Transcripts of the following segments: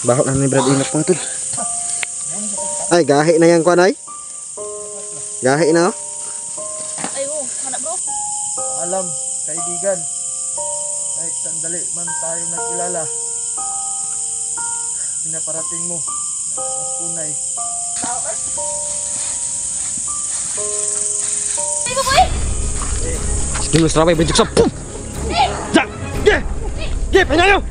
Baho na ni Brad Inok mga tol. Ay, gahi na yan kuan ay. Gahi na oh. Ay, oh, hanap bro. Alam, kaibigan. Kahit sandali man tayo nagkilala. Pinaparating mo ang tunay. Ay, boy! Sige mo straway bentuk sa. Ja! Ge! Ge, panyayo.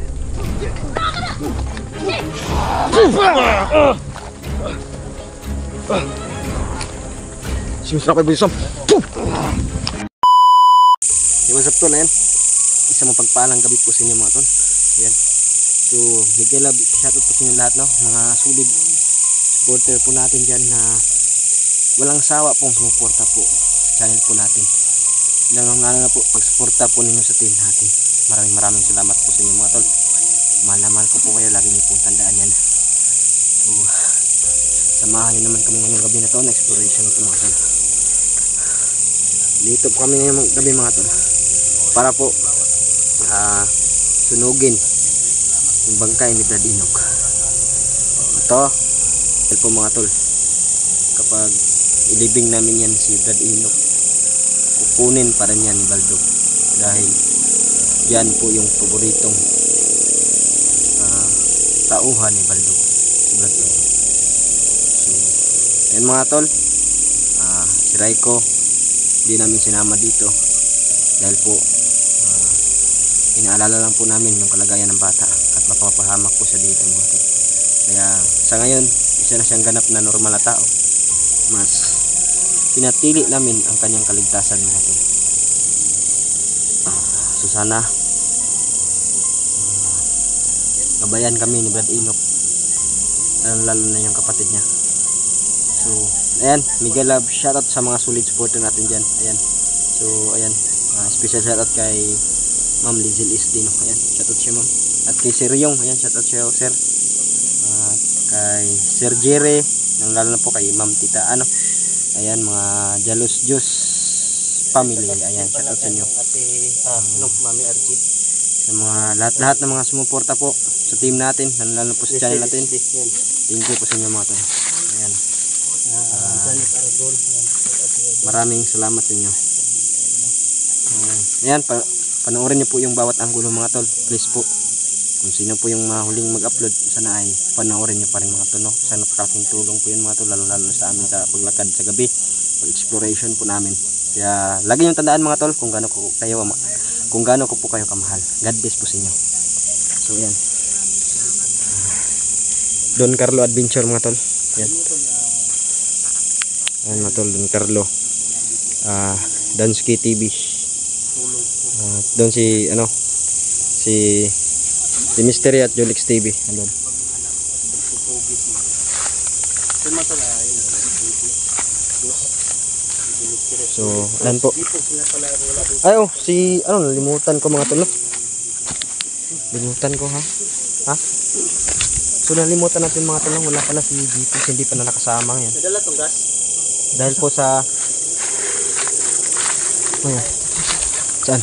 Sige mo straway bentuk sa. What's up tol, ayan. Isa mo pagpaalang gabi po sa inyo mga tol. Ayan. So, Miguel Lab, shoutout po sa inyo lahat no. Mga solid supporter po natin dyan na walang sawa pong sumuporta po sa channel po natin. Ilang na po pagsuporta po ninyo sa team natin. Maraming salamat po sa inyo mga tol. Mahal na mahal ko po kayo, lagi niyo pong tandaan yan. So, samahan niyo naman kami ngayong gabi na to na exploration ito mga tol. Dito po kami ngayong gabi mga tol para po sunugin yung bangkay ni Brad Inok. Ito po mga tol, kapag ilibing namin yan si Brad Inok, kukunin pa rin yan ni Baldog dahil yan po yung paboritong tauhan ni Baldog, si Brad Inok. So yan mga tol, si Raiko hindi namin sinama dito dahil po inaalala lang po namin yung kalagayan ng bata at mapapahamak po siya dito mga tol. Kaya sa ngayon isa na siyang ganap na normal na tao, mas pinatili namin ang kanyang kaligtasan mga tol. So sana gabayan kami ni Brad Inok, lalo na yung kapatid niya. So ayan, Miguel Lab, shoutout sa mga solid supporter natin dyan. Ayan. So ayan, special shoutout kay Ma'am Lizel Isdino. Ayan, shoutout siya ma'am. At kay Sir Yung, ayan, shoutout siya sir. Kay Sir Jere, lalo na po kay Ma'am Tita ano. Ayan, mga Jalos Diyos family. Ayan, shoutout sa inyo. Mami Arjit. Sa mga lahat ng mga sumuporta po sa team natin, lalo na po sa channel natin. Thank you po sa inyo mga tol. Ayan. Maraming salamat sa inyo. Ayan, panoorin niyo po yung bawat anggulo mga tol. Please po, kung sino po yung huling mag-upload, sana ay panoorin niyo pa rin mga tol no? Sana pakalaking tulong po yun mga tol, lalo sa amin sa paglakad sa gabi, pag-exploration po namin. Kaya lagi niyong tandaan mga tol kung gaano ko po kayo kamahal. God bless po sa inyo. So ayan, Don Carlo Adventure mga tol. Ayan. Ayan mga tol, Don Carlo Dansky TV. Doon si Mystery at Jolix TV. Andun. So, ayan po. Ayo, nalimutan ko mga tol. Limutan ko ha. So nalimutan natin mga tol, wala pala si Jeepos, hindi pa na nakasama yan. Nadala tong gas? Dahil po sa saan?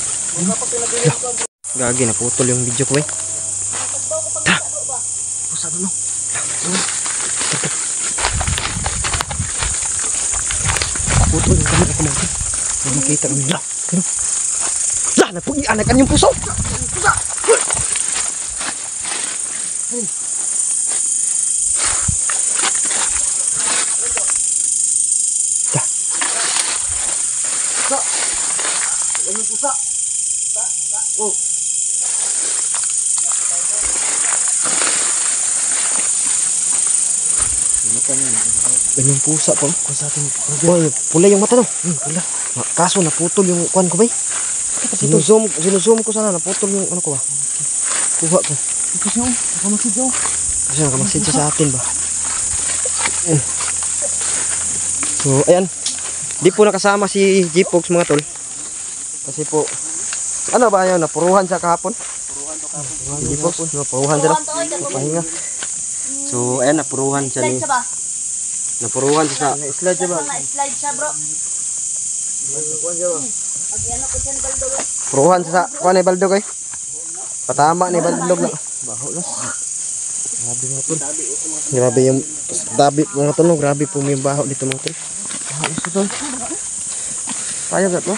Gagi, naputol yung video ko eh. Pusa doon. Putol yung camera ko mga. Hindi makita kami. Nagpag-ianakan yung puso. Pusa! Pusa. Oh. Ganyang pusa po. Pula yung mata no. Pula. Kaso naputol yung kuan ko ba? Sinuzoom ko sana, naputol yung ano ko ba? Kuha ko. Ito siya, nakamasid siya. Kasi nakamasid siya sa atin ba? So ayan. Di po nakasama si Jeepox mga tol. Kasi po, ano ba yun, napuruhan siya kahapon? Napuruhan siya pahinga. So, ayan, napuruhan siya ni... Napuruhan siya sa... Na-slide siya ba? Na-slide siya bro. Puruhan siya sa... Kuha ni Baldog eh. Patama ni Baldog na. Baho lang. Grabe mga tol. Grabe yung tabi mga tol. No? Grabe po yung baho dito mga tol. Ayos ito. Payag at mo.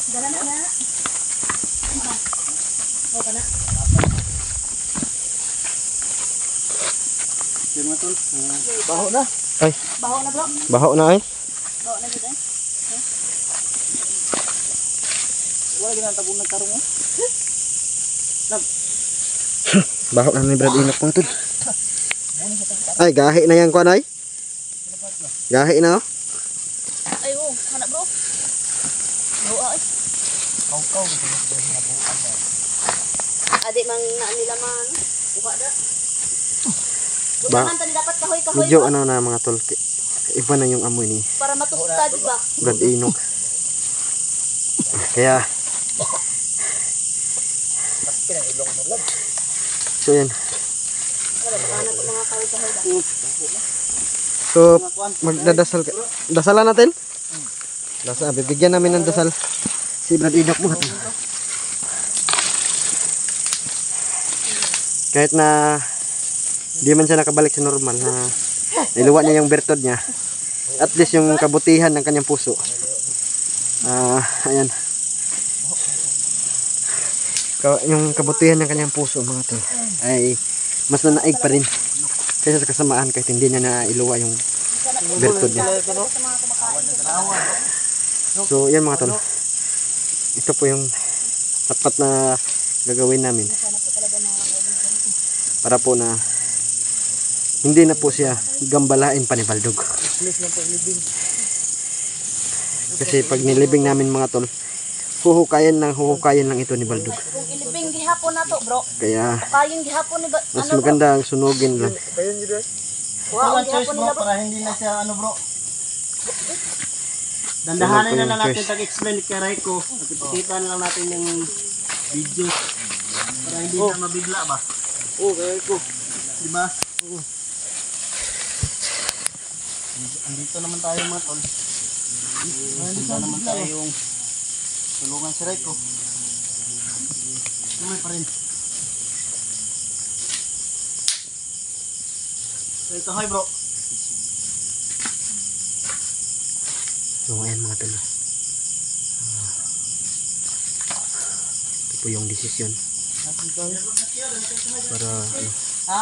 Dala na na. O ka na. Yung mga tol. Baho na. Ay, Baho na bro. baho na ay. Baho na dito eh. Wala ginantabong nagkarong mo. Baho na ni Brad Inok mga tol. Ay, gahi na yan kuan ay. Gahi na oh. Ay oh, hana bro. Baho ay. Kaw-kaw. Adi mang na nila man. Buka da. Ba- Bukan tadi dapat kahoy-kahoy Medyo bro. ano na mga tol. Iba na yung amoy ni Para matusta di ba? Brad Inok. Kaya Ilong mo lang. so yan. Wala baka na mga kahoy-kahoy da. So magdadasal ka. Dasalan natin? Dasal, bibigyan namin ng dasal si Brad Inok mga tol. Kahit na di man siya nakabalik sa normal na niluwa niya yung bertod niya. At least yung kabutihan ng kanyang puso. Ayan. Yung kabutihan ng kanyang puso mga tol ay mas nanaig pa rin kaysa sa kasamaan kahit hindi niya nailuwa yung bertod niya. Sa mga kumakain. So yan mga tol. Ito po yung tapat na gagawin namin para po na hindi na po siya gambalain pa ni Baldog. Kasi pag nilibing namin mga tol, huhukayan lang ito ni Baldog. Kung ilibing gihapon na to bro. Kaya Kayong gihapon ni mas maganda ang sunugin lang. Kayo nyo dahil. Wow, Walang choice gihapon bro nila bro. para hindi na siya ano bro. Dandahanin na lang natin Choice. tag-explain kay Raiko. At ipakita na lang natin yung video. Para hindi na mabigla ba? Oo, kaya ko. Diba? Oo. Andito naman tayo mga tol. Andito naman tayo yung tulungan si Raiko. Lumay pa rin. Raiko, hi bro. So ayan mga tol. Ito po yung desisyon para ano, Ha?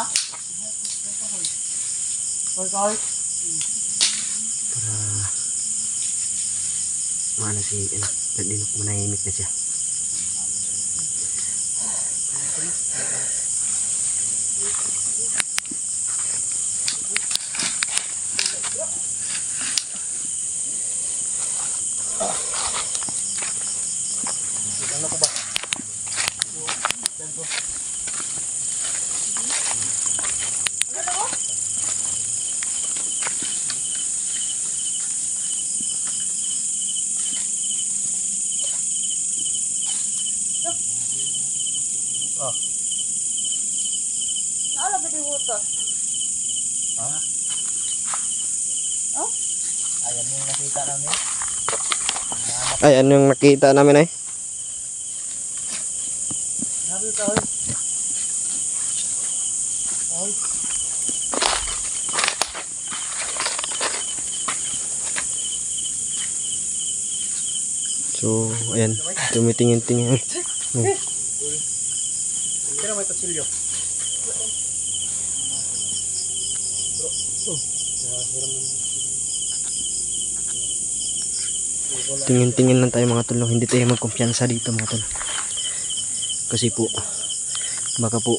Raiko, hi. para maano si Brad Inok, manahimik na siya. Ano ko ba? Naala ba di hutos? Ha? Oh? Ayan yung nakita namin. Ay, ano yung nakita namin ay? Sabi ka, hoy. Hoy. So ayan, tumitingin-tingin. Kaya may kutsilyo. Tingin-tingin lang tayo mga tol, no? Hindi tayo magkumpiyansa dito mga tol. Kasi po baka po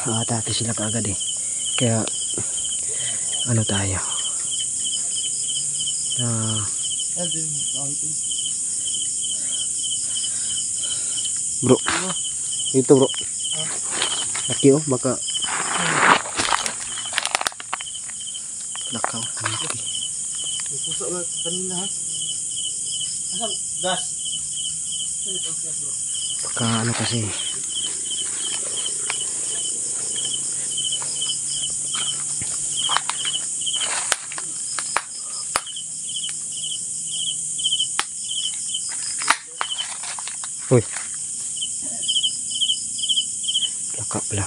atake sila kaagad eh. Kaya ano tayo? Bro. Ito bro. Laki oh, baka lakaw. Laki. May pusa ba kanina ha? Asan? Gas. Baka ano kasi. Uy. Baka pala.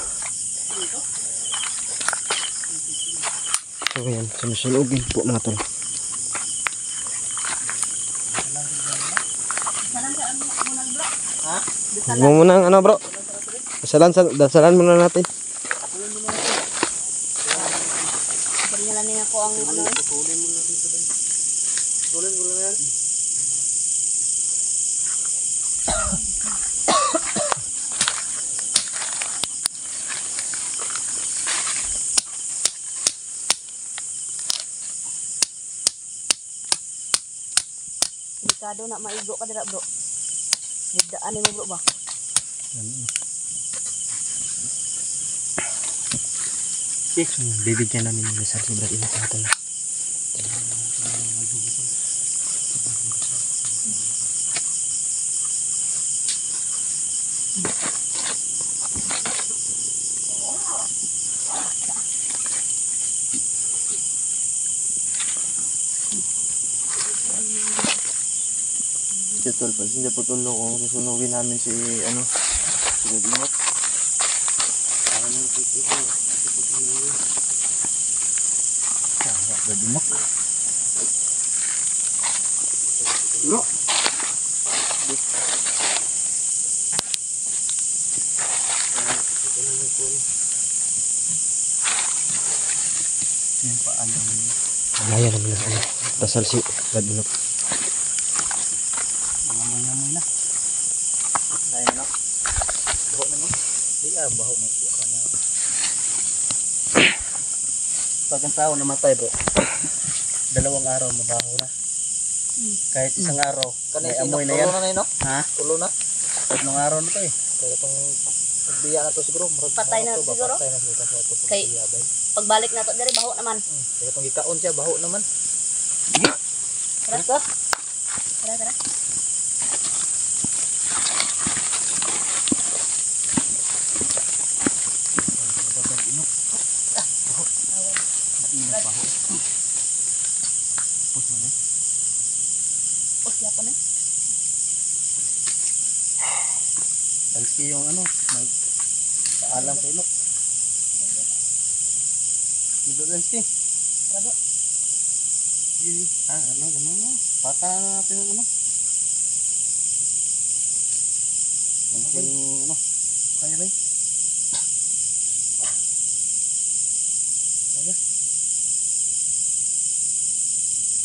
So yan, sumusunugin po mga tol. Ha? Huwag mo muna ano bro. Dasalan muna natin. Bali na lang ako ang ano eh. Putulin mo lang dito din. Putulin mo lang yan. Delikado na maigo ka dira bro. Higdaan mo bro ba? Bibigyan namin ng result si Brad Inok natin. Ito tol, pag hindi po tulong kung susunugin namin si ano, si Brad Inok. Para nang tutulong. Brad Inok. Bro. Yung paano niya. Malaya naman na ano. Dasal si Brad Inok. Mamoy na. Dahil na. Baho na no? Di baho na. Pag ang tao namatay bro, 2 araw mabaho na. Kahit isang araw, may amoy na yan. Tulo na ha? Tulo na? 3 araw na to eh. Kaya itong pagbiya na to siguro. Patay na siguro? Patay na siguro. Kay pagbalik na to diri baho naman. Kaya itong gikaon siya, baho naman. Tara ka. Tara. O siya po na. Tanski yung ano, nagpaalam kay Inok. Dito Tanski. Tara bro. Ano, gano'n. Pata na natin yung ano. Yung ano, kaya ba? Kaya.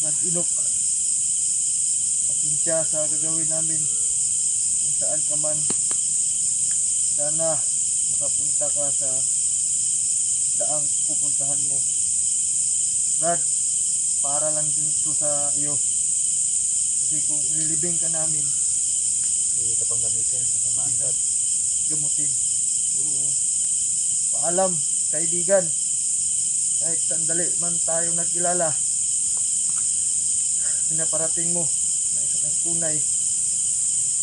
Brad Inok. Pasensya sa gagawin namin. Kung saan ka man. Sana makapunta ka sa daang pupuntahan mo. Brad, para lang din ito sa iyo. Kasi kung ililibing ka namin, hindi ka pang gamitin sa samaan ka. Gamutin. Oo. Paalam, kaibigan. Kahit sandali man tayo nagkilala, pinaparating mo na isang tunay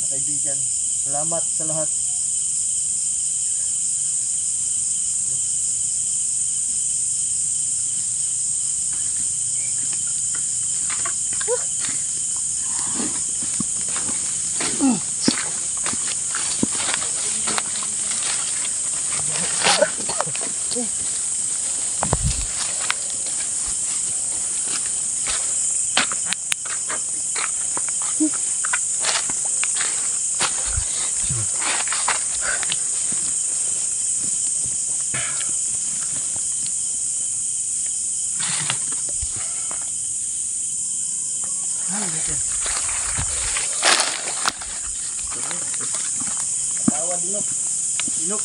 na kaibigan. Salamat sa lahat. Tawa Inok. Inok.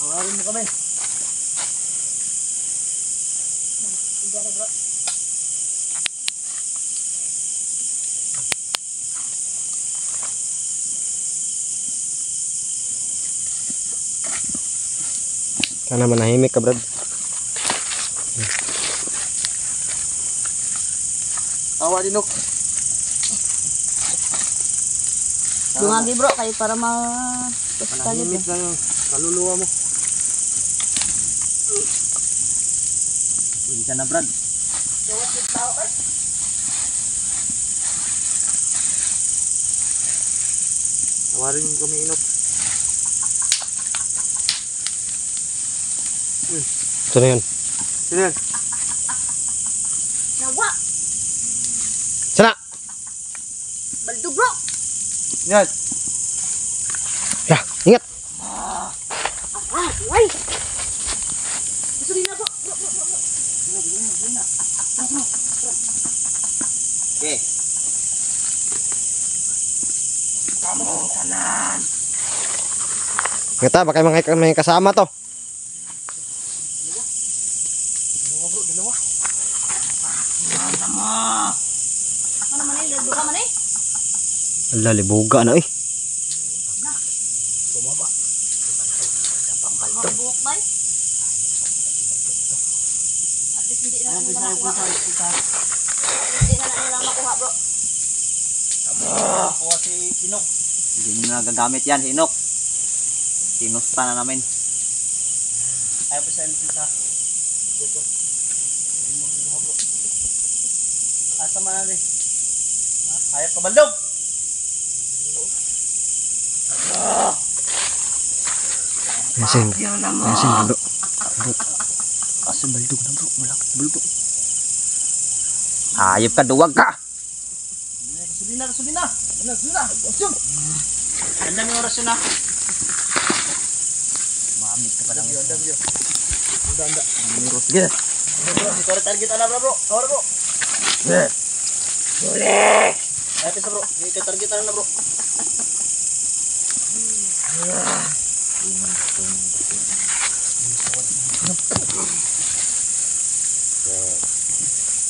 Awarin mo kami. Hindi na bro. Kana manahimik ka Brad. Tawa Inok. Dungagi bro kay para ma Manahimik lang yung kaluluwa mo. Hindi ka na Brad. Tawarin mo kami Inok. Saan na yun? Sino yan? Nawa! Sana! Baldo bro! Yan. Ya, ingat! Ay! Gasolina bro! Bro! Okay. Kita, baka may kasama to. Ano naman eh? Baldo ka man eh? Ala, libuga na eh. Mga buhok ba eh? At least hindi na nila makuha. Hindi na nila makuha bro. Kuha si Hinok. Hindi nyo nagagamit yan, Hinok. Tinusta na namin. Ayaw pa sa LP sa. Asa man natin? Ayaw ka baldog! Yasin, bro. Asa baldog na bro, wala ka baldog. Hayop ka, duwag ka. Gasolina! Asyong! Ang dami oras yun na. Mamit ka pa lang. Ang dami yun. Anda. Sige. Dito rin target na bro. Kawara bro. Ay, pisa bro. Dito target na bro.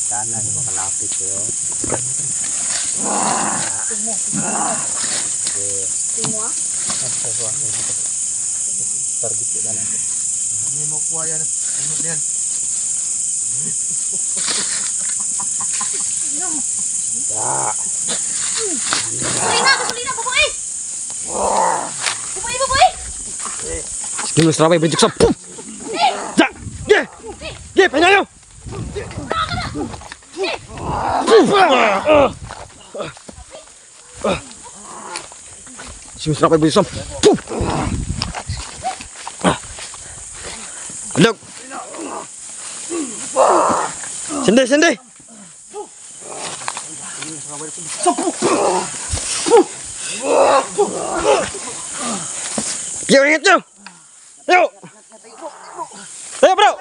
Sana, di ba kalapit kayo? Timo ah. Target na lang. Hindi mo kuha yan. Ano yan? Gasolina, baboy! Baboy! Sige, mas rabay, bridge sa pum! Ja! Ye! Ye, panyayo! Sige, mas rabay, bridge sa pum! Alok! Sindi! Yo, ingat yo! Yo! Ayo bro!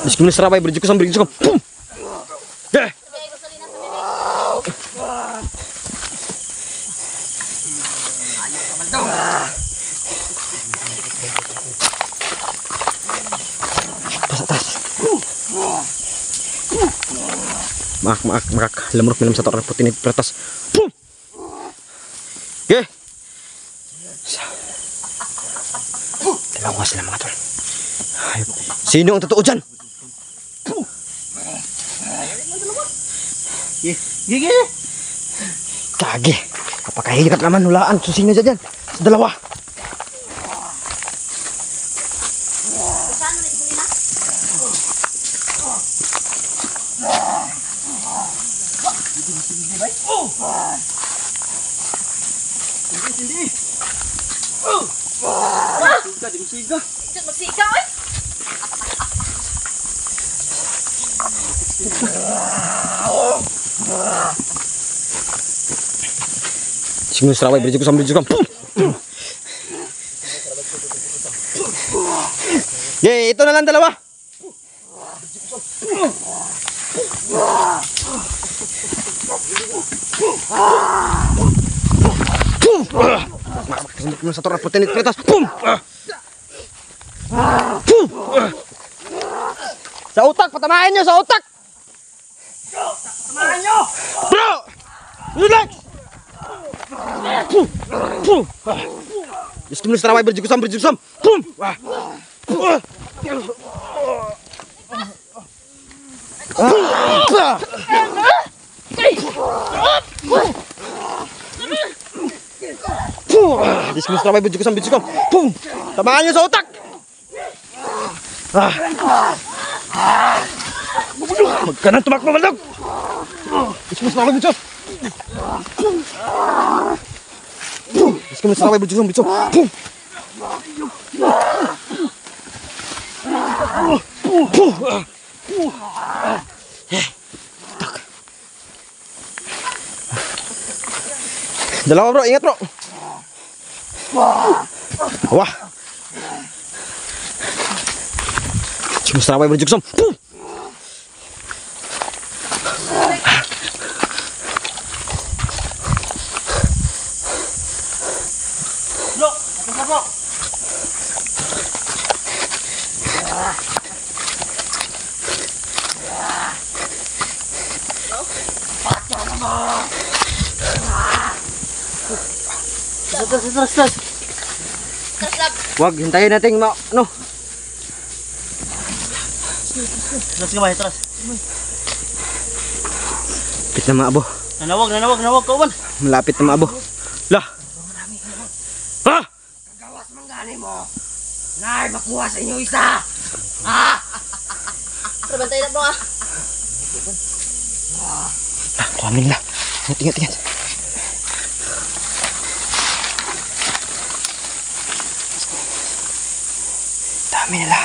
Biskuit serabay berjuku sam berjuku. Pum! Deh! Gasolina sa bebe. Atas. Mak. Lemur minum satu orang putih ini peratas. Pum! Oke. Dalawa sila mga tol. Ayop. Sino ang totoo dyan? Gigi! Kage. Kapakahirap naman hulaan. So sino dyan? Sa dalawa. Saan mo na gasolina? Hindi! Siga! Diyan magsika eh. Sino serabay berjuku sam berjuku. Pum! Ye, itu na lang dalawa. Satu orang putih ini ke atas. Pum! Pum! Sa utak, patamain nyo sa utak! Samahan nyo! Bro! Relax! Pum! Pum! Just kami serawai berjuku sam. Pum! Just kami serawai berjuku sam. Pum! Tamaan nyo sa utak! Huwag ka nang tumakbo, Baldog! Just kami serawai berjuku sam. Kumusta na kayo? Bitsong, bitsong. Pum! Dalawa bro, ingat bro. Wah. Kumusta na kayo? Bitsong. Pum! Terus. Wag, hintayin natin ano. Terus gamay, terus. Malapit na maabo. Nanawag kauban. Malapit na maabo. Lah. Ha? Gawas manggani mo. Nay, makuha sa inyo isa. Pero bantay na bro ah. Raming lah. Ingat. Dami nila.